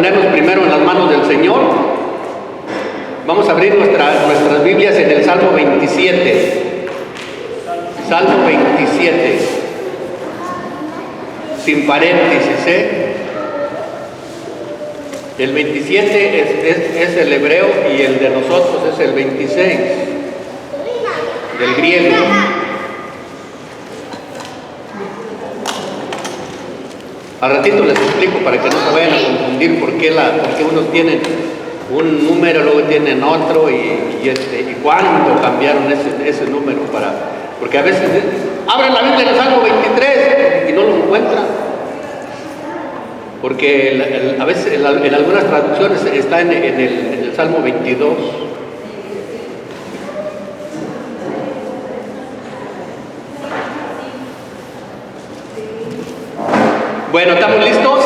Ponernos primero en las manos del Señor. Vamos a abrir nuestras Biblias en el Salmo 27. Salmo 27. Sin paréntesis, El 27 es el hebreo y el de nosotros es el 26 del griego. Al ratito les explico para que no se vayan a confundir por qué unos tienen un número, luego tienen otro y cuándo cambiaron ese número porque a veces abren la Biblia en el Salmo 23 y no lo encuentran. Porque a veces en algunas traducciones está en el Salmo 22. Bueno, ¿estamos listos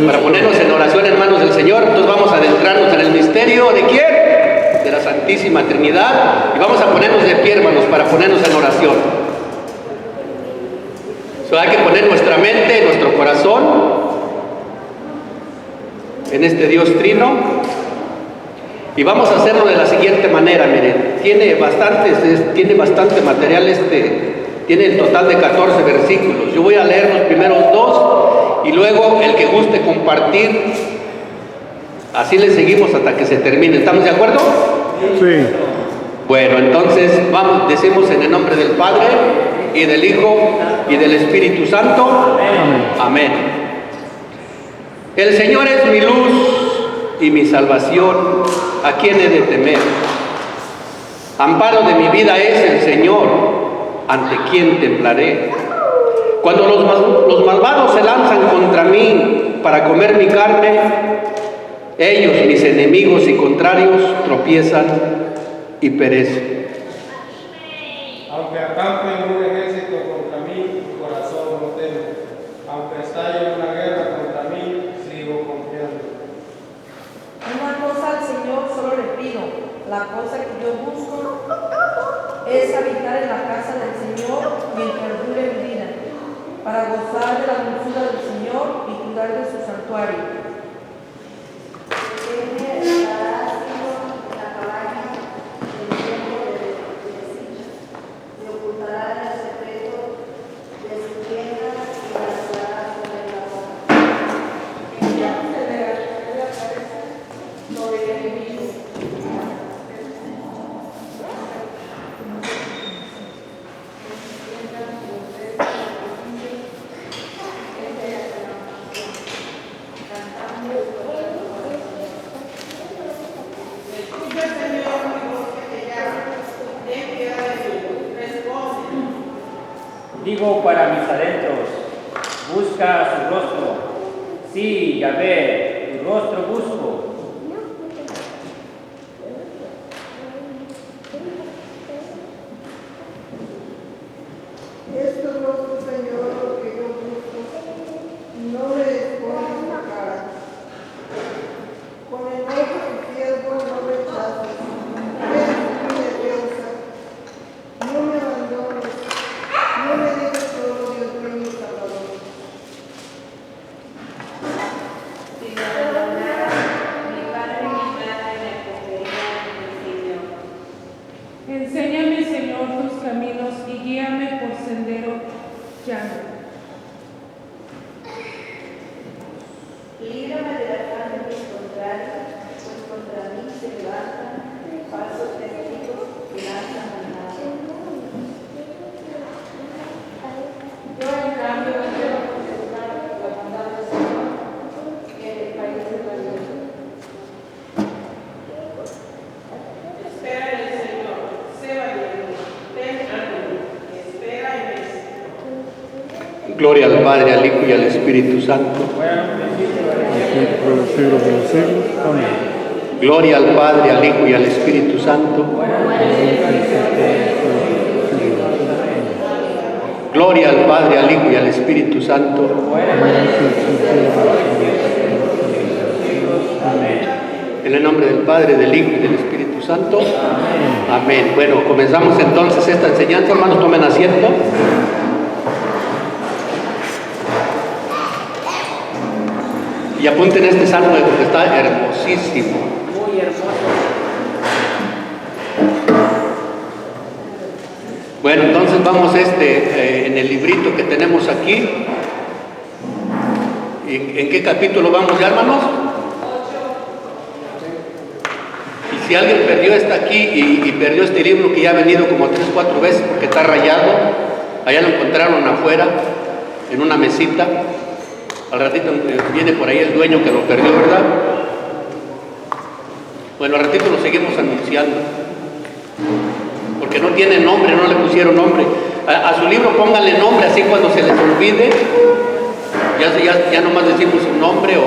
para ponernos en oración en manos del Señor? Entonces vamos a adentrarnos en el misterio ¿de quién? De la Santísima Trinidad, y vamos a ponernos de pie, hermanos, para ponernos en oración. Hay que poner nuestra mente, nuestro corazón en este Dios Trino, y vamos a hacerlo de la siguiente manera. Miren, tiene bastante material tiene el total de 14 versículos. Yo voy a leer los primeros 2 y luego el que guste compartir, así le seguimos hasta que se termine. ¿Estamos de acuerdo? Sí. Bueno, entonces decimos en el nombre del Padre y del Hijo y del Espíritu Santo. Amén. Amén. El Señor es mi luz y mi salvación, ¿a quién he de temer? Amparo de mi vida es el Señor, ¿ante quién temblaré? Cuando los malvados se lanzan contra mí para comer mi carne, ellos, mis enemigos y contrarios, tropiezan y perecen. Aunque acampen un ejército contra mí, mi corazón no teme. Aunque estalle una guerra contra mí, sigo confiando. Una cosa al Señor solo le pido, la cosa que yo busco es habitar en la casa del Señor mientras dure mi vida, para gozar de la dulzura del Señor y cuidar de su santuario. Digo para mis adentros, busca su rostro. Sí, Yahvé, tu rostro busco. Esto rostro, Señor, lo que yo busco, no me escondes la cara. Con el ojo tu siervo no rechaces. Eres mi defensa. No me abandones. No me dejes solo, Dios mío, mi Salvador. Si me abandonara, mi padre y mi madre me acogerían en el Señor. Enséñame, Señor, tus caminos y guíame por sendero llano. Líbrame de la mano de mis contrarios, pues contra mí se levantan falsos testigos que lanzan al mal. Yo, en cambio, quiero contemplar la bondad del Señor en el país de la vida. Espera en el Señor, sé valiente, ten ánimo, espera en él. Gloria al Padre, al Hijo y al Espíritu Santo. Por los siglos de los siglos. Amén. Gloria al Padre, al Hijo y al Espíritu Santo. Gloria al Padre, al Hijo y al Espíritu Santo. En el nombre del Padre, del Hijo y del Espíritu Santo. Amén. Bueno, comenzamos entonces esta enseñanza. Hermanos, tomen asiento. Y apunten este salmo porque está hermosísimo. Muy hermoso. Bueno, entonces vamos en el librito que tenemos aquí. ¿En qué capítulo vamos ya, hermanos? Y si alguien perdió aquí y perdió este libro que ya ha venido como 3 o 4 veces porque está rayado, allá lo encontraron afuera, en una mesita. Al ratito viene por ahí el dueño que lo perdió, ¿verdad? Bueno, al ratito lo seguimos anunciando. Porque no tiene nombre, no le pusieron nombre. A su libro pónganle nombre, así cuando se les olvide, ya nomás decimos un nombre o...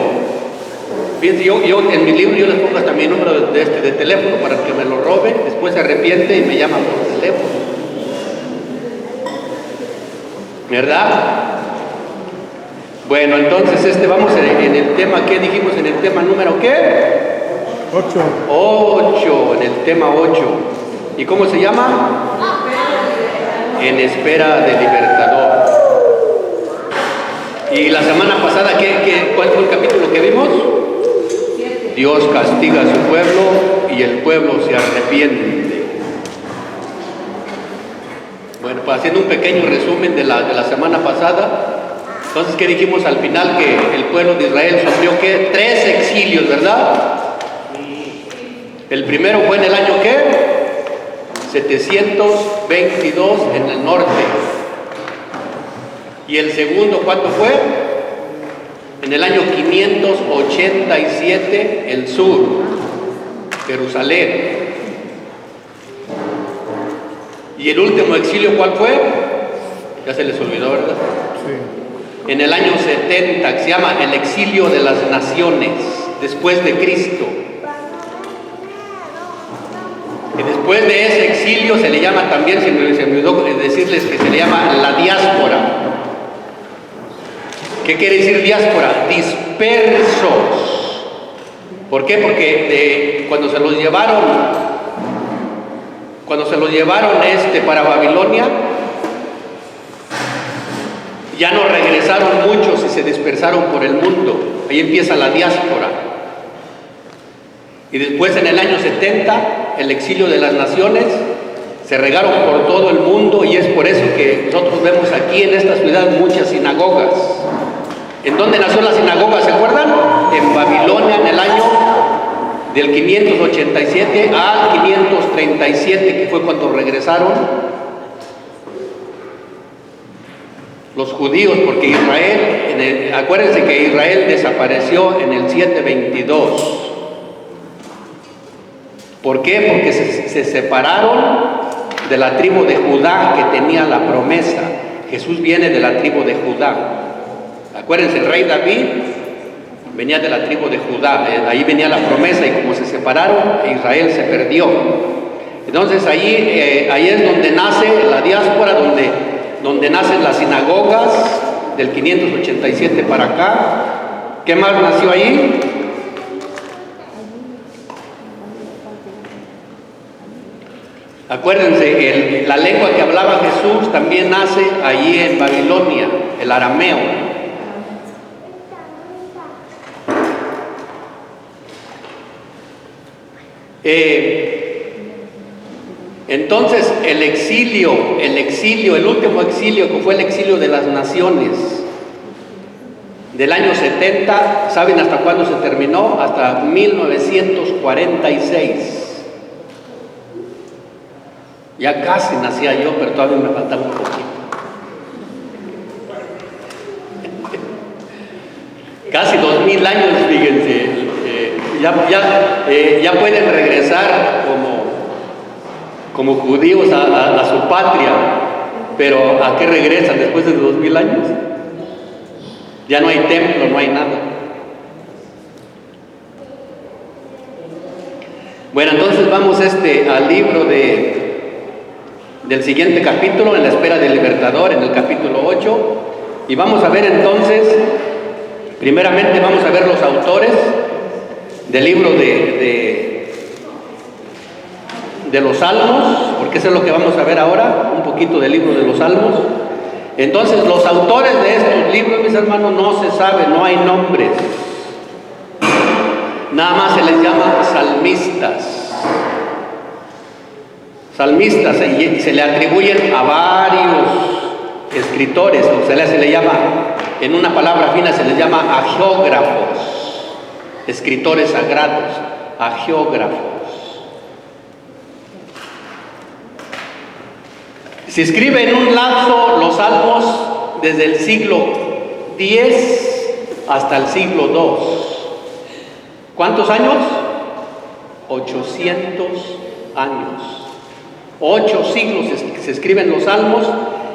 Fíjense, yo en mi libro yo les pongo hasta mi número de teléfono para que me lo robe, después se arrepiente y me llama por teléfono. ¿Verdad? Bueno, entonces vamos en el tema, ¿qué dijimos? En el tema número ¿qué? 8, en el tema 8. ¿Y cómo se llama? En espera del libertador. Y la semana pasada, ¿cuál fue el capítulo que vimos? Dios castiga a su pueblo y el pueblo se arrepiente. Bueno, pues haciendo un pequeño resumen de la semana pasada. Entonces, ¿qué dijimos al final? Que el pueblo de Israel sufrió ¿qué? 3 exilios, ¿verdad? El primero fue en el año ¿qué? 722 en el norte. Y el segundo, ¿cuánto fue? En el año 587, el sur, Jerusalén. Y el último exilio, ¿cuál fue? Ya se les olvidó, ¿verdad? Sí. En el año 70, que se llama el exilio de las naciones, después de Cristo. Y después de ese exilio se le llama también, se me olvidó decirles que se le llama la diáspora. ¿Qué quiere decir diáspora? Dispersos. ¿Por qué? Porque cuando se los llevaron para Babilonia, ya no regresaron muchos y se dispersaron por el mundo. Ahí empieza la diáspora. Y después en el año 70, el exilio de las naciones, se regaron por todo el mundo y es por eso que nosotros vemos aquí en esta ciudad muchas sinagogas. ¿En dónde nació la sinagoga? ¿Se acuerdan? En Babilonia, en el año del 587 al 537, que fue cuando regresaron los judíos, porque Israel, acuérdense que Israel desapareció en el 722. ¿Por qué? Porque se separaron de la tribu de Judá que tenía la promesa. Jesús viene de la tribu de Judá. Acuérdense, el rey David venía de la tribu de Judá, ahí venía la promesa y como se separaron, Israel se perdió. Entonces ahí es donde nace la diáspora, donde nacen las sinagogas del 587 para acá. ¿Qué más nació ahí? Acuérdense, la lengua que hablaba Jesús también nace allí en Babilonia, el arameo. Entonces el último exilio, que fue el exilio de las naciones del año 70, ¿saben hasta cuándo se terminó? Hasta 1946. Ya casi nacía yo, pero todavía me faltaba un poquito. Casi 2000 años, fíjense. Ya pueden regresar como judíos a su patria, pero ¿a qué regresan después de 2000 años? Ya no hay templo, no hay nada. Bueno, entonces vamos al libro del siguiente capítulo, en la espera del libertador, en el capítulo 8, y vamos a ver entonces, primeramente vamos a ver los autores del libro de los Salmos, porque eso es lo que vamos a ver ahora, un poquito del libro de los Salmos. Entonces, los autores de estos libros, mis hermanos, no se sabe, no hay nombres. Nada más se les llama salmistas. Salmistas, y se le atribuyen a varios escritores, o se le llama, en una palabra fina se les llama agiógrafos, escritores sagrados, agiógrafos. Se escribe en un lapso los salmos desde el siglo X hasta el siglo II. ¿Cuántos años? 800 años. 8 siglos se escriben los salmos,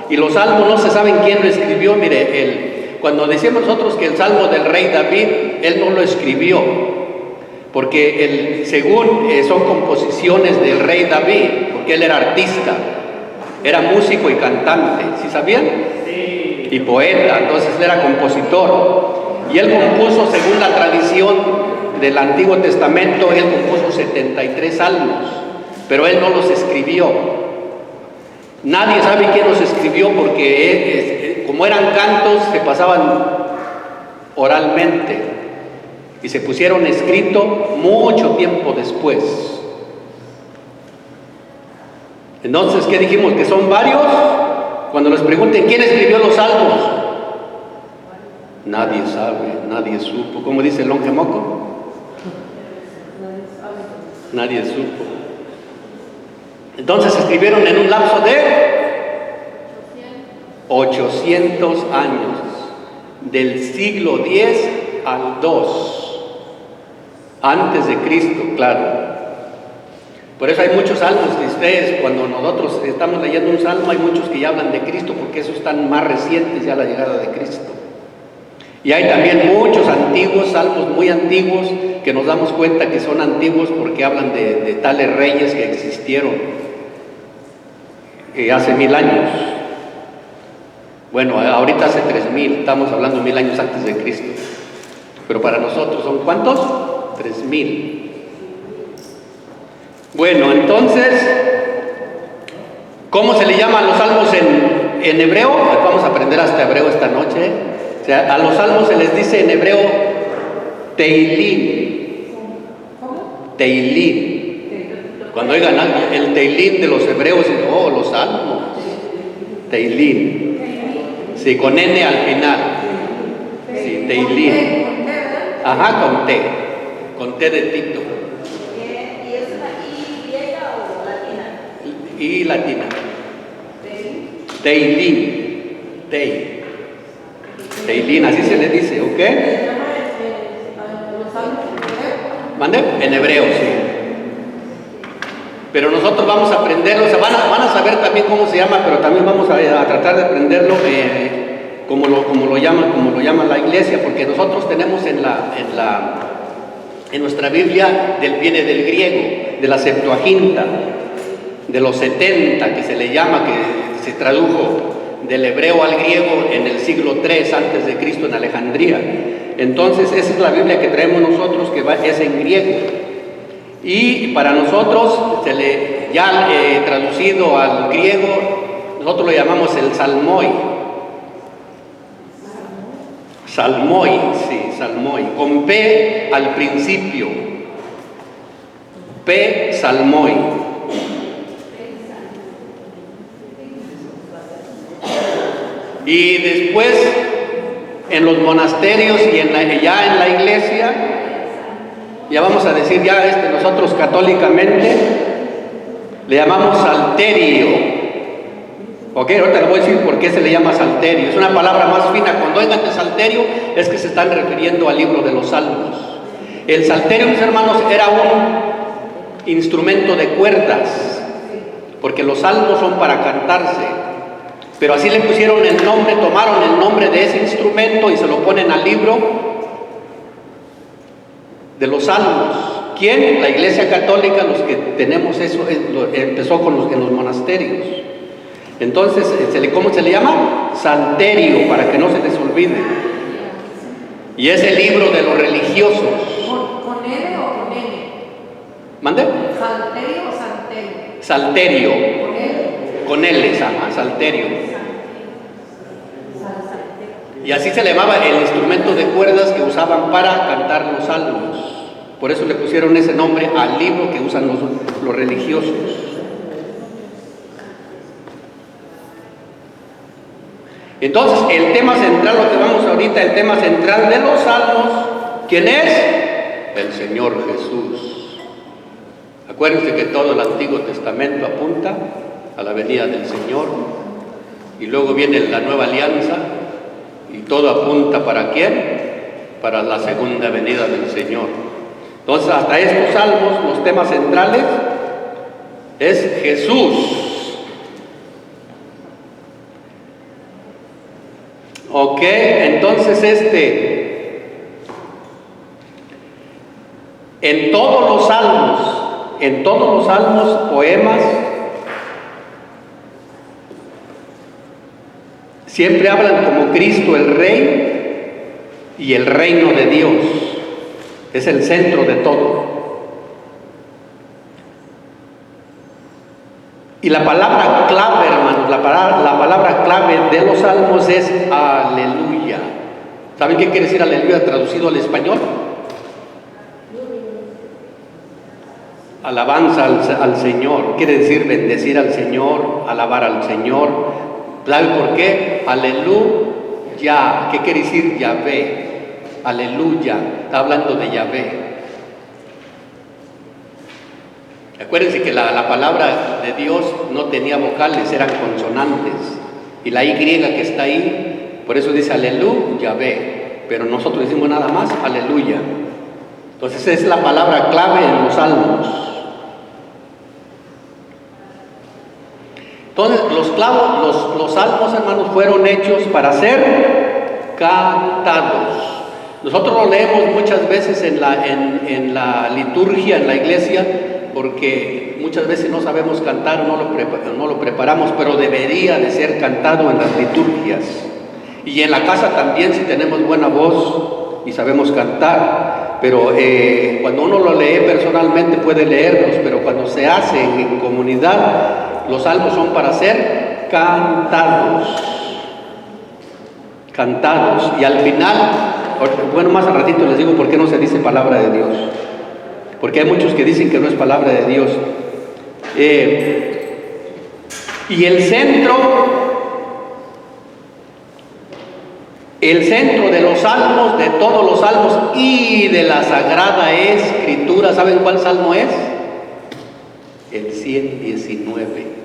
y los salmos no se saben quién lo escribió. Mire, cuando decimos nosotros que el salmo del rey David, él no lo escribió, porque según son composiciones del rey David, porque él era artista, era músico y cantante, ¿sí sabían? Sí. Y poeta, entonces él era compositor, y él compuso, según la tradición del Antiguo Testamento, él compuso 73 salmos, pero él no los escribió. Nadie sabe quién los escribió, porque como eran cantos, se pasaban oralmente y se pusieron escrito mucho tiempo después. Entonces, ¿qué dijimos? ¿Que son varios? Cuando les pregunten quién escribió los salmos, nadie sabe, nadie supo. ¿Cómo dice el longe moco? Nadie supo. Entonces se escribieron en un lapso de 800 años, del siglo X al II, antes de Cristo, claro. Por eso hay muchos salmos que ustedes, cuando nosotros estamos leyendo un salmo, hay muchos que ya hablan de Cristo, porque esos están más recientes ya a la llegada de Cristo. Y hay también muchos antiguos, salmos muy antiguos, que nos damos cuenta que son antiguos porque hablan de tales reyes que existieron hace 1000 años. Bueno, ahorita hace 3000, estamos hablando 1000 años antes de Cristo. Pero para nosotros, ¿son cuántos? 3000. Bueno, entonces, ¿cómo se le llaman los salmos en hebreo? Pues vamos a aprender hasta hebreo esta noche. O sea, a los salmos se les dice en hebreo Teilín. Teilín. Cuando oigan el Teilín de los hebreos, oh, los salmos. Teilín. Sí, con N al final. Sí, Teilín. Ajá, con T de Tito. ¿Y es una I griega o latina? I latina. Teilín. Teilín, así se le dice, ¿ok? ¿Mande? En hebreo, sí. Pero nosotros vamos a aprenderlo, o sea, van a saber también cómo se llama, pero también vamos a tratar de aprenderlo como lo llama la iglesia, porque nosotros tenemos en nuestra Biblia viene del griego, de la Septuaginta, de los 70, que se le llama, que se tradujo del hebreo al griego en el siglo III antes de Cristo en Alejandría. Entonces esa es la Biblia que traemos nosotros, que es en griego. Y para nosotros, traducido al griego, nosotros lo llamamos el salmoi. Salmoi, sí, salmoi, con P al principio. P, salmoi. Y después, en los monasterios y ya en la iglesia, ya vamos a decir, nosotros católicamente le llamamos salterio. Ok, ahorita le voy a decir por qué se le llama salterio. Es una palabra más fina. Cuando oigan de salterio, es que se están refiriendo al libro de los salmos. El salterio, mis hermanos, era un instrumento de cuerdas, porque los salmos son para cantarse. Pero así le pusieron el nombre, tomaron el nombre de ese instrumento y se lo ponen al libro de los salmos. ¿Quién? La Iglesia Católica, los que tenemos eso, empezó en los monasterios. Entonces, ¿cómo se le llama? Salterio, para que no se les olvide. Y es el libro de los religiosos. ¿Con N o con N? ¿Mande? ¿Salterio o salterio? Salterio. ¿Con L? Con L, salterio. Y así se le llamaba el instrumento de cuerdas que usaban para cantar los salmos. Por eso le pusieron ese nombre al libro que usan los religiosos. Entonces, el tema central, lo que vamos ahorita, el tema central de los salmos, ¿quién es? El Señor Jesús. Acuérdense que todo el Antiguo Testamento apunta a la venida del Señor, y luego viene la Nueva Alianza, y todo apunta ¿para quién? Para la segunda venida del Señor. Entonces, hasta estos salmos, los temas centrales es Jesús. Ok, entonces en todos los salmos, poemas, siempre hablan como Cristo el Rey y el reino de Dios. Es el centro de todo. Y la palabra clave, hermanos, la palabra clave de los salmos es aleluya. ¿Saben qué quiere decir aleluya traducido al español? Alabanza al Señor. Quiere decir bendecir al Señor, alabar al Señor. ¿Saben por qué? Aleluya. ¿Qué quiere decir Yahvé? Aleluya. Está hablando de Yahvé. Acuérdense que la palabra de Dios no tenía vocales, eran consonantes. Y la Y que está ahí, por eso dice aleluya, ve. Pero nosotros decimos nada más aleluya. Entonces es la palabra clave en los salmos. Entonces los salmos, hermanos, fueron hechos para ser cantados. Nosotros lo leemos muchas veces en la liturgia, en la iglesia, porque muchas veces no sabemos cantar, no lo preparamos, pero debería de ser cantado en las liturgias. Y en la casa también, si tenemos buena voz y sabemos cantar. Pero cuando uno lo lee personalmente puede leerlos, pero cuando se hace en comunidad, los salmos son para ser cantados. Cantados. Y al final, bueno, más al ratito les digo por qué no se dice palabra de Dios. Porque hay muchos que dicen que no es palabra de Dios. Y el centro de los salmos, de todos los salmos y de la Sagrada Escritura, ¿saben cuál salmo es? El 119.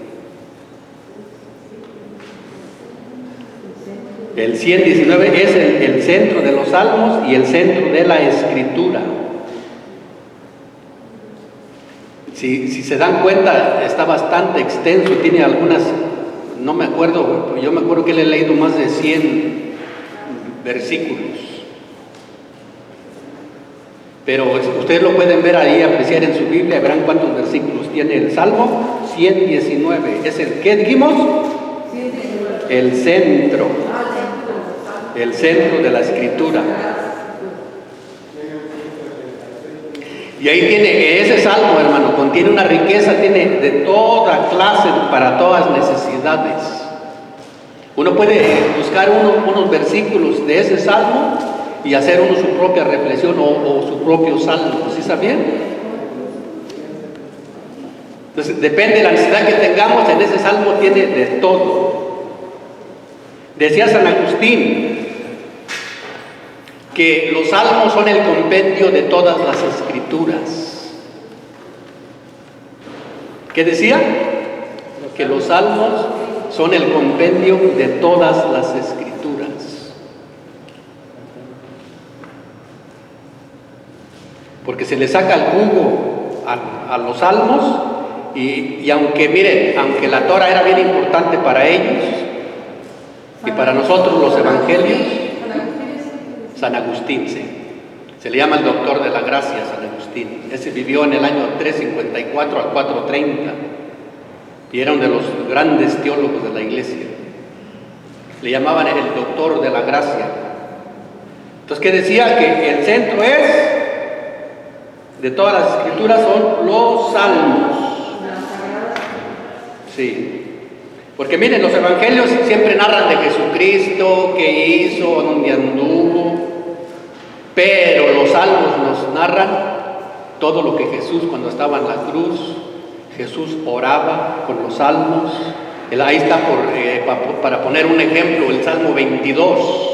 El 119 es el centro de los salmos y el centro de la Escritura. Si se dan cuenta, está bastante extenso, tiene algunas, no me acuerdo, yo me acuerdo que le he leído más de 100 versículos. Pero ustedes lo pueden ver ahí, apreciar en su Biblia, verán cuántos versículos tiene el Salmo 119. ¿Es el qué dijimos? El centro de la Escritura. Y ahí tiene, ese salmo, hermano, contiene una riqueza, tiene de toda clase, para todas necesidades. Uno puede buscar unos versículos de ese salmo y hacer uno su propia reflexión o su propio salmo, ¿sí sabían? Entonces, depende de la necesidad que tengamos, en ese salmo tiene de todo. Decía San Agustín que los salmos son el compendio de todas las escrituras. ¿Qué decía? Que los salmos son el compendio de todas las escrituras. Porque se le saca el jugo a los salmos y aunque miren, aunque la Torah era bien importante para ellos y para nosotros los evangelios, San Agustín, sí. Se le llama el doctor de la gracia, San Agustín. Ese vivió en el año 354 al 430 y era uno de los grandes teólogos de la iglesia. Le llamaban el doctor de la gracia. Entonces, ¿qué decía? Que el centro de todas las escrituras son los salmos. Sí. Porque miren, los evangelios siempre narran de Jesucristo, qué hizo, dónde anduvo, pero los salmos nos narran todo lo que Jesús, cuando estaba en la cruz, Jesús oraba con los salmos. Ahí está para poner un ejemplo, el Salmo 22,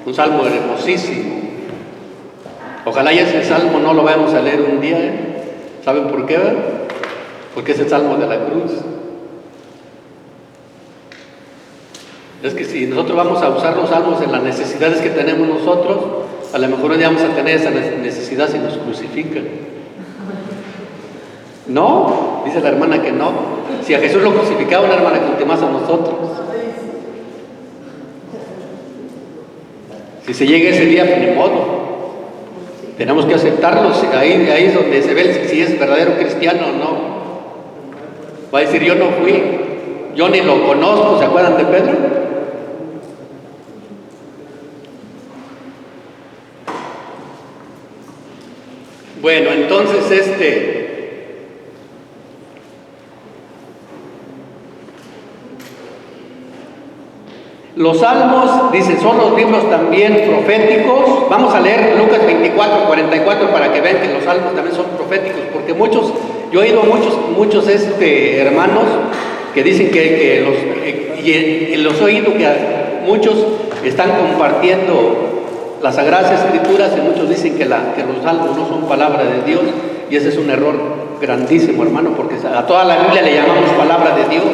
un salmo hermosísimo. Ojalá y ese salmo no lo vayamos a leer un día, ¿eh? ¿Saben por qué? Porque es el salmo de la cruz. Es que si nosotros vamos a usar los salmos en las necesidades que tenemos nosotros, a lo mejor ya vamos a tener esa necesidad si nos crucifican. No, dice la hermana que no. Si a Jesús lo crucificaron, hermana, que más a nosotros. Si se llega ese día, pues ni modo. Tenemos que aceptarlos. Ahí es donde se ve si es verdadero cristiano o no. Va a decir, yo no fui, yo ni lo conozco. ¿Se acuerdan de Pedro? Bueno, entonces los salmos, dicen, son los libros también proféticos. Vamos a leer Lucas 24, 44 para que vean que los salmos también son proféticos, porque yo he oído a muchos hermanos que dicen y los he oído que muchos están compartiendo las Sagradas Escrituras y muchos dicen que los salmos no son palabra de Dios, y ese es un error grandísimo, hermano, porque a toda la Biblia le llamamos palabra de Dios.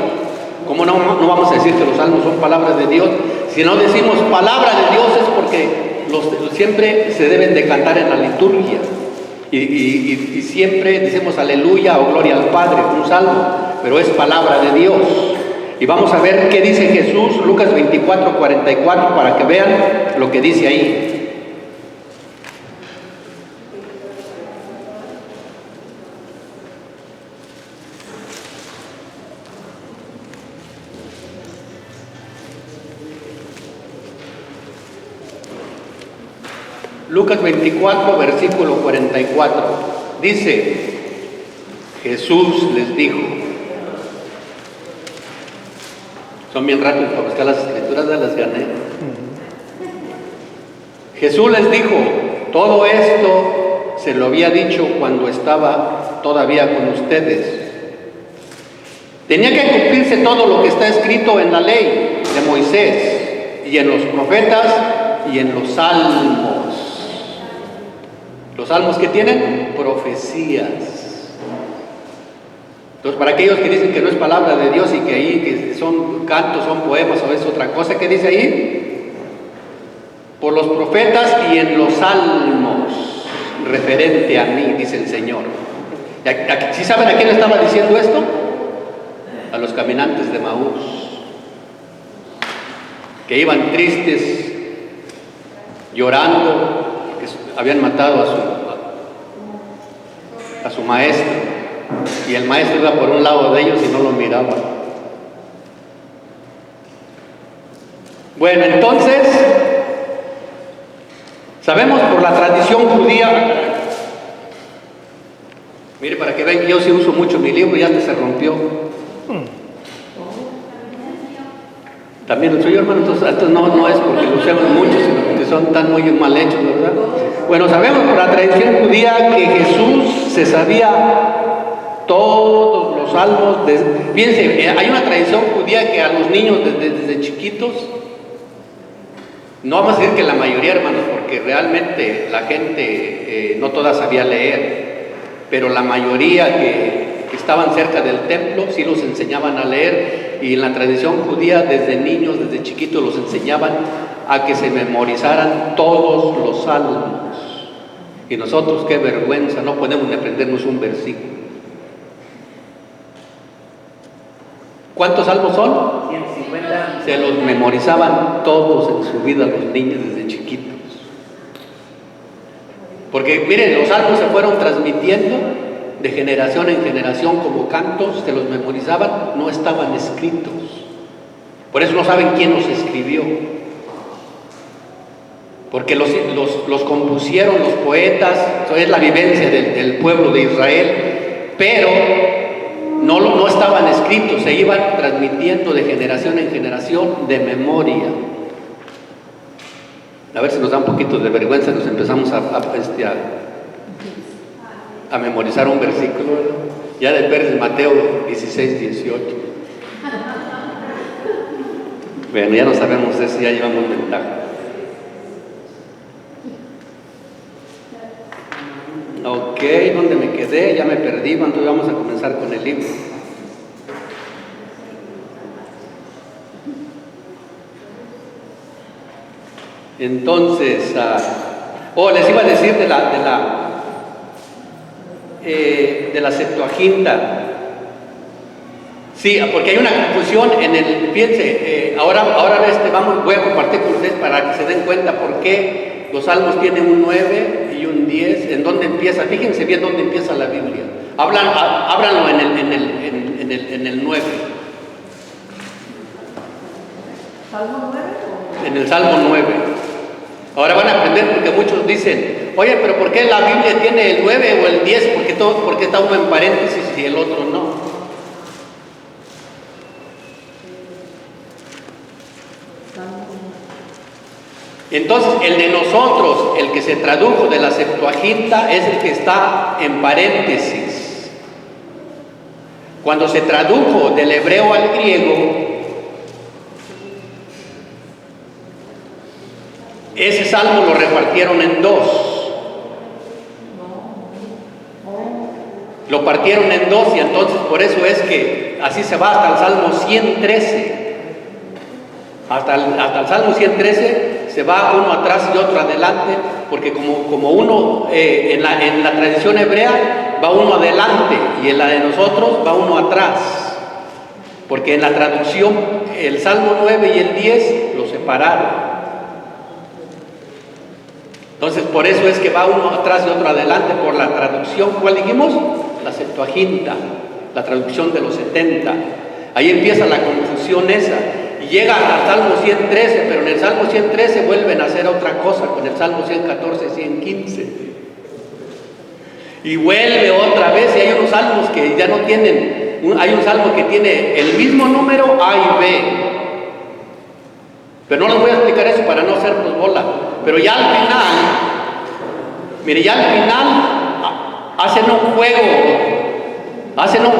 ¿Cómo no vamos a decir que los salmos son palabras de Dios? Si no decimos palabra de Dios es porque siempre se deben de cantar en la liturgia. Y siempre decimos aleluya o gloria al Padre, un salmo, pero es palabra de Dios. Y vamos a ver qué dice Jesús, Lucas 24, 44, para que vean lo que dice ahí. Lucas 24, versículo 44, dice, Jesús les dijo, son bien rápidos para buscar las escrituras, ya las gané. Jesús les dijo, todo esto se lo había dicho cuando estaba todavía con ustedes. Tenía que cumplirse todo lo que está escrito en la ley de Moisés y en los profetas y en los salmos. Los salmos que tienen profecías. Entonces, para aquellos que dicen que no es palabra de Dios y que ahí que son cantos, son poemas o es otra cosa, ¿qué dice ahí? Por los profetas y en los salmos, referente a mí, dice el Señor. ¿Sí saben a quién estaba diciendo esto? A los caminantes de Maús, que iban tristes, llorando, que habían matado a su maestro, y el maestro iba por un lado de ellos y no lo miraba. Bueno, entonces sabemos por la tradición judía, mire, para que vean que yo sí uso mucho mi libro, ya hasta se rompió. También el suyo, hermano, entonces no es porque lo usemos mucho, sino porque son tan muy mal hechos, ¿verdad? Bueno, sabemos por la tradición judía que Jesús se sabía todos los salmos. Fíjense, hay una tradición judía que a los niños desde chiquitos, no vamos a decir que la mayoría, hermanos, porque realmente la gente no toda sabía leer, pero la mayoría que estaban cerca del templo sí los enseñaban a leer, y en la tradición judía desde niños, desde chiquitos los enseñaban a que se memorizaran todos los salmos. Y nosotros, qué vergüenza, no podemos ni aprendernos un versículo. ¿Cuántos salmos son? 150. Se los memorizaban todos en su vida los niños desde chiquitos. Porque miren, los salmos se fueron transmitiendo de generación en generación como cantos, se los memorizaban, no estaban escritos. Por eso no saben quién los escribió. Porque los compusieron los poetas, eso es la vivencia del pueblo de Israel, pero no estaban escritos, se iban transmitiendo de generación en generación de memoria. A ver si nos da un poquito de vergüenza, nos empezamos a a memorizar un versículo. Ya de Pérez, Mateo 16, 18. Bueno, ya no sabemos eso, ya llevamos ventaja. Ok, ¿dónde me quedé? Ya me perdí. ¿Cuándo vamos a comenzar con el libro? Entonces, les iba a decir de la Septuaginta. Sí, porque hay una confusión en el, fíjense, ahora voy a compartir con ustedes para que se den cuenta por qué los salmos tienen un 9 y un 10, en dónde empieza. Fíjense bien dónde empieza la Biblia. Ábranlo en el 9. ¿Salmo 9? En el Salmo 9. Ahora van a aprender porque muchos dicen, oye, pero ¿por qué la Biblia tiene el 9 o el 10? Porque está uno en paréntesis y el otro no. Entonces, el de nosotros, el que se tradujo de la Septuaginta, es el que está en paréntesis. Cuando se tradujo del hebreo al griego, ese salmo lo repartieron en dos. Lo partieron en dos y entonces por eso es que así se va hasta el Salmo 113. Hasta el Salmo 113 se va uno atrás y otro adelante, porque como uno en la tradición hebrea va uno adelante y en la de nosotros va uno atrás, porque en la traducción el Salmo 9 y el 10 lo separaron. Entonces por eso es que va uno atrás y otro adelante por la traducción. ¿Cuál dijimos? La Septuaginta, la traducción de los 70. Ahí empieza la confusión esa. Y llega al Salmo 113, pero en el Salmo 113 vuelven a hacer otra cosa, con el Salmo 114, 115. Y vuelve otra vez, y hay unos salmos que ya no tienen, hay un salmo que tiene el mismo número A y B. Pero no les voy a explicar eso para no hacernos bola. Pero ya al final, mire, ya al final hacen un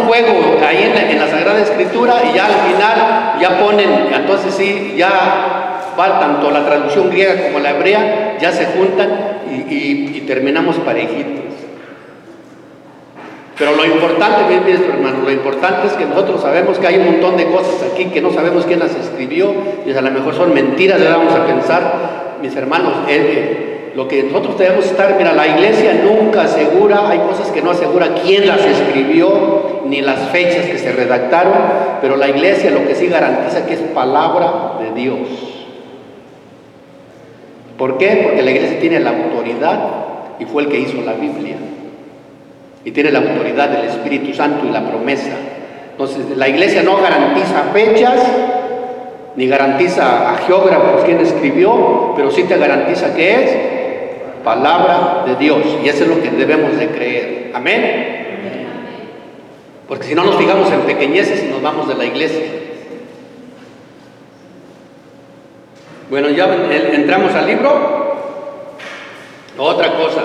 juego ahí en la Sagrada Escritura y ya al final ya ponen, entonces sí, ya va tanto la traducción griega como la hebrea, ya se juntan y terminamos parejitos. Pero lo importante, bien, hermano, lo importante es que nosotros sabemos que hay un montón de cosas aquí que no sabemos quién las escribió y a lo mejor son mentiras, le vamos a pensar, mis hermanos, lo que nosotros debemos estar, mira, la iglesia nunca asegura, hay cosas que no asegura quién las escribió, ni las fechas que se redactaron, pero la iglesia lo que sí garantiza que es palabra de Dios. ¿Por qué? Porque la iglesia tiene la autoridad y fue el que hizo la Biblia. Y tiene la autoridad del Espíritu Santo y la promesa. Entonces, la iglesia no garantiza fechas, ni garantiza a geógrafos quién escribió, pero sí te garantiza que es palabra de Dios. Y eso es lo que debemos de creer. Amén. Porque si no nos fijamos en pequeñeces y nos vamos de la iglesia. Bueno, ya entramos al libro. Otra cosa.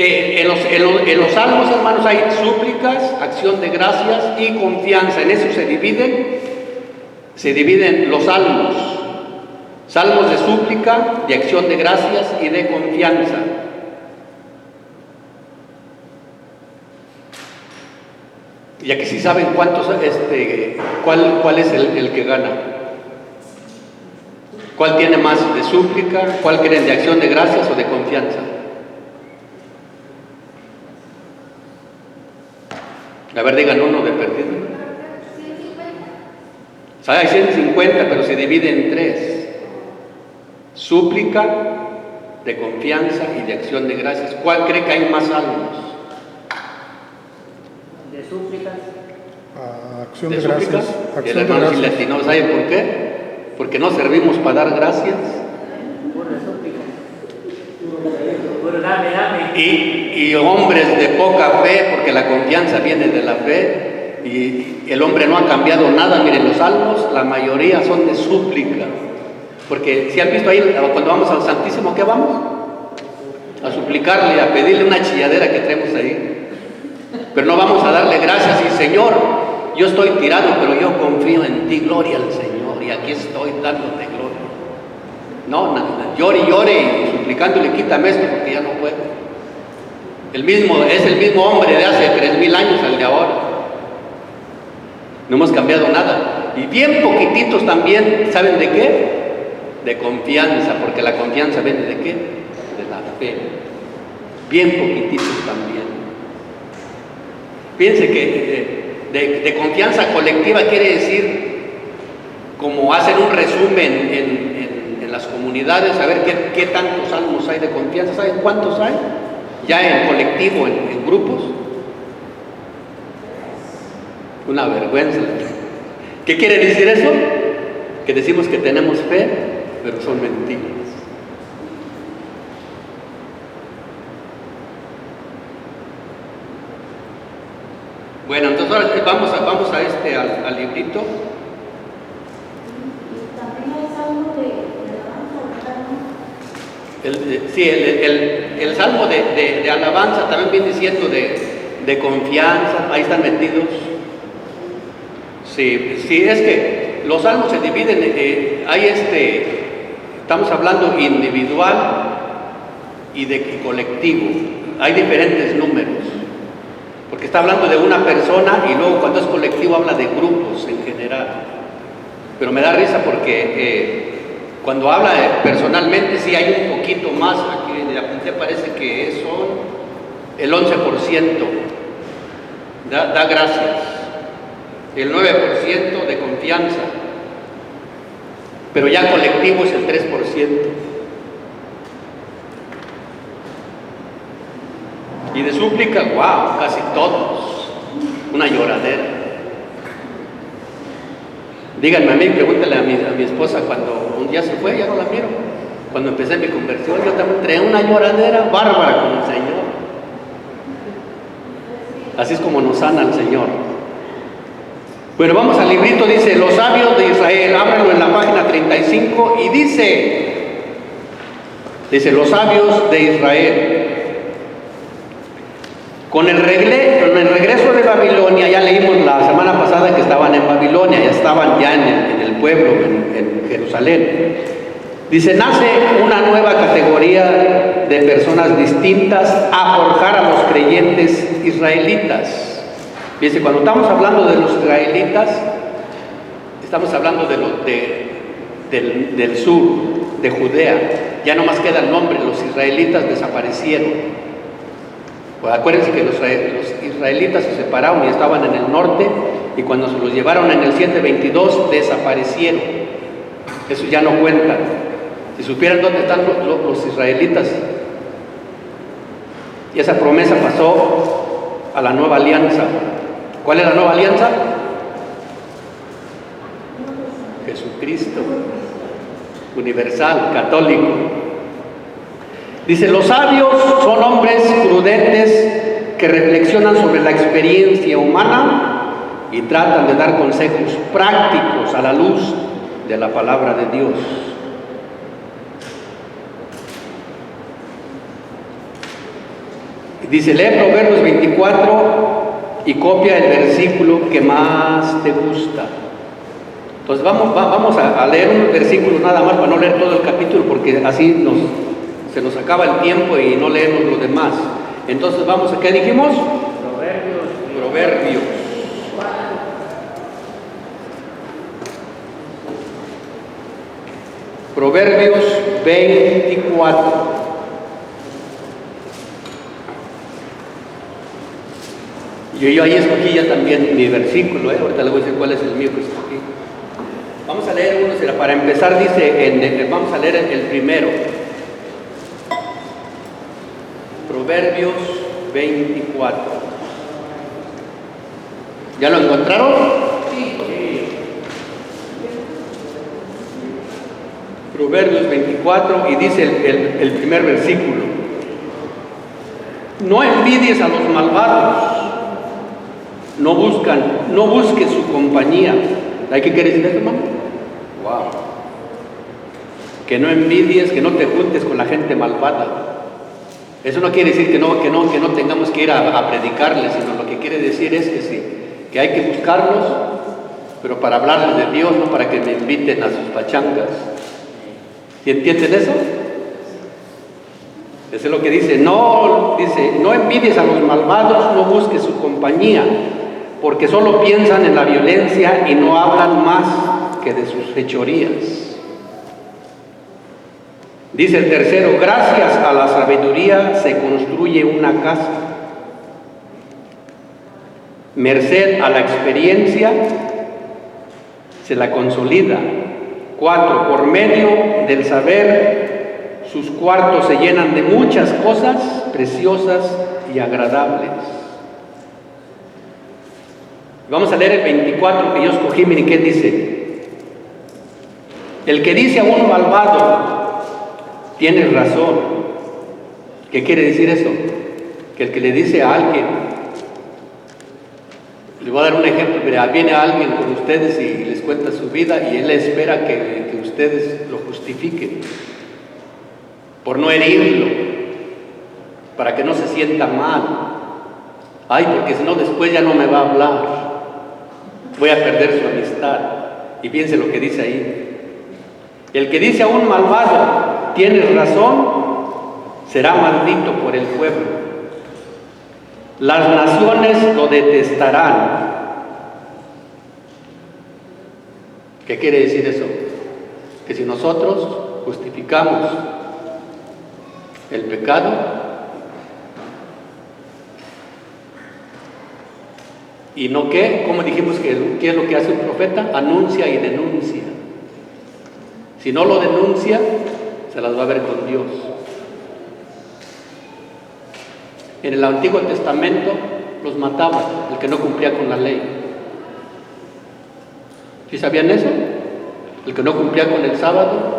En los salmos, hermanos, hay súplicas, acción de gracias y confianza. En eso se dividen los salmos. Salmos de súplica, de acción de gracias y de confianza. Y aquí sí saben cuántos, cuál es el que gana. ¿Cuál tiene más de súplica? ¿Cuál quieren de acción de gracias o de confianza? A ver, digan uno de perdido. Hay 150, pero se divide en 3. Súplica, de confianza y de acción de gracias. ¿Cuál cree que hay más salmos? De súplicas. Acción ¿De de súplicas? gracias. El Acción de hermano sí le gracias. atinó. ¿Sabe por qué? Porque no servimos para dar gracias. Pura súplica. Puro dame. Y hombres de poca fe, porque la confianza viene de la fe, y el hombre no ha cambiado nada. Miren, los salmos, la mayoría son de súplica. Porque si han visto ahí, cuando vamos al Santísimo, ¿qué vamos? A suplicarle, a pedirle una chilladera que traemos ahí. Pero no vamos a darle gracias y Señor, yo estoy tirado, pero yo confío en ti, gloria al Señor, y aquí estoy dándote gloria. No, llore y llore y suplicándole, quítame esto porque ya no puedo. Es el mismo hombre de hace 3000 años al de ahora. No hemos cambiado nada. Y bien poquititos también, ¿saben de qué? De confianza, porque la confianza viene de qué? De la fe. Bien poquititos también. Piense que de confianza colectiva quiere decir, como hacen un resumen en las comunidades, a ver qué tantos salmos hay de confianza. ¿Saben cuántos hay? Ya en colectivo, en grupos. Una vergüenza. ¿Qué quiere decir eso? Que decimos que tenemos fe, pero son mentiras. Bueno, entonces ahora vamos al librito. También hay salmo de Sí, el salmo de alabanza también viene siendo de confianza, ahí están metidos. Sí, es que los salmos se dividen, estamos hablando individual y de colectivo, hay diferentes números, porque está hablando de una persona y luego cuando es colectivo habla de grupos en general. Pero me da risa porque cuando habla personalmente sí hay un poquito más, aquí le apunté, parece que son el 11%, da gracias. El 9% de confianza, pero ya colectivo es el 3%. Y de súplica, wow, casi todos, una lloradera. Díganme a mí, pregúntale a mi esposa cuando un día se fue, ya no la miro. Cuando empecé mi conversión, yo también traía una lloradera bárbara con el Señor. Así es como nos sana el Señor. Bueno, vamos al librito, dice, los sabios de Israel, ábrelo en la página 35 y dice, los sabios de Israel. Con el regreso de Babilonia, ya leímos la semana pasada que estaban en Babilonia, ya estaban ya en el pueblo, en Jerusalén. Dice, nace una nueva categoría de personas distintas a forjar a los creyentes israelitas. Fíjense, cuando estamos hablando de los israelitas, estamos hablando del sur, de Judea. Ya no más queda el nombre, los israelitas desaparecieron. Pues acuérdense que los israelitas se separaron y estaban en el norte, y cuando se los llevaron en el 722 desaparecieron. Eso ya no cuenta. Si supieran dónde están los israelitas, y esa promesa pasó a la nueva alianza. ¿Cuál es la nueva alianza? Jesucristo, universal, católico. Dice, los sabios son hombres prudentes que reflexionan sobre la experiencia humana y tratan de dar consejos prácticos a la luz de la palabra de Dios. Dice, lee Proverbios 24 y copia el versículo que más te gusta. Entonces vamos a leer unos versículos nada más para no leer todo el capítulo, porque así se nos acaba el tiempo y no leemos los demás. Entonces vamos a, ¿qué dijimos? Proverbios. Proverbios 24. Yo ahí escogí ya también mi versículo, ahorita le voy a decir cuál es el mío que escogí. Vamos a leer uno, para empezar dice, vamos a leer el primero. Proverbios 24. ¿Ya lo encontraron? Sí. Proverbios 24 y dice el primer versículo. No envidies a los malvados. No busques su compañía. ¿Hay qué quiere decir eso, hermano? Wow. que no envidies, que no te juntes con la gente malvada. Eso no quiere decir que no tengamos que ir a predicarles, sino lo que quiere decir es que sí, que hay que buscarlos, pero para hablarles de Dios, no para que me inviten a sus pachangas. ¿Y entienden eso? Eso es lo que dice, no envidies a los malvados, no busques su compañía, porque solo piensan en la violencia y no hablan más que de sus fechorías. Dice el tercero, gracias a la sabiduría se construye una casa. Merced a la experiencia se la consolida. 4, por medio del saber, sus cuartos se llenan de muchas cosas preciosas y agradables. Vamos a leer el 24 que yo escogí, miren qué dice. El que dice a un malvado, tienes razón. ¿Qué quiere decir eso? Que el que le dice a alguien, le voy a dar un ejemplo, mira, viene alguien con ustedes y les cuenta su vida y él espera que ustedes lo justifiquen por no herirlo, para que no se sienta mal. Ay, porque si no después ya no me va a hablar, voy a perder su amistad. Y piense lo que dice ahí. El que dice a un malvado, tienes razón, será maldito por el pueblo. Las naciones lo detestarán. ¿Qué quiere decir eso? Que si nosotros justificamos el pecado, y no qué, como dijimos que qué es lo que hace un profeta, anuncia y denuncia. Si no lo denuncia, se las va a ver con Dios. En el Antiguo Testamento los mataban, el que no cumplía con la ley. ¿Sí sabían eso? El que no cumplía con el sábado